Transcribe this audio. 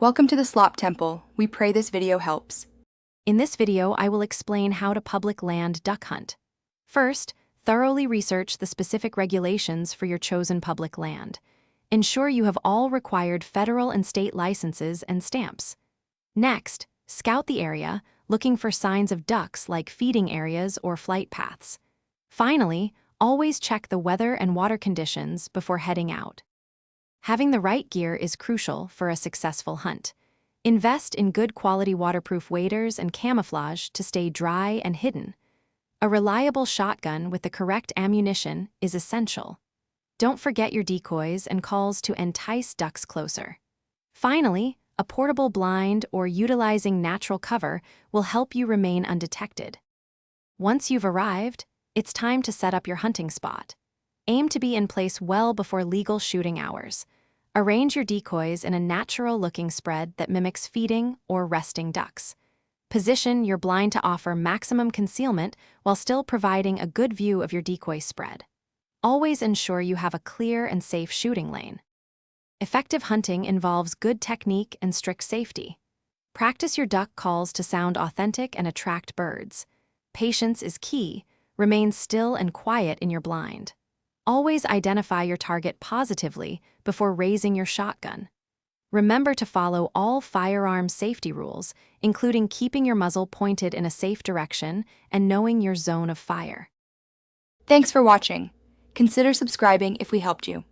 Welcome to the Slop Temple. We pray this video helps. In this video, I will explain how to public land duck hunt. First, thoroughly research the specific regulations for your chosen public land. Ensure you have all required federal and state licenses and stamps. Next, scout the area, looking for signs of ducks like feeding areas or flight paths. Finally, always check the weather and water conditions before heading out. Having the right gear is crucial for a successful hunt. Invest in good quality waterproof waders and camouflage to stay dry and hidden. A reliable shotgun with the correct ammunition is essential. Don't forget your decoys and calls to entice ducks closer. Finally, a portable blind or utilizing natural cover will help you remain undetected. Once you've arrived, it's time to set up your hunting spot. Aim to be in place well before legal shooting hours. Arrange your decoys in a natural-looking spread that mimics feeding or resting ducks. Position your blind to offer maximum concealment while still providing a good view of your decoy spread. Always ensure you have a clear and safe shooting lane. Effective hunting involves good technique and strict safety. Practice your duck calls to sound authentic and attract birds. Patience is key. Remain still and quiet in your blind. Always identify your target positively before raising your shotgun. Remember to follow all firearm safety rules, including keeping your muzzle pointed in a safe direction and knowing your zone of fire. Thanks for watching. Consider subscribing if we helped you.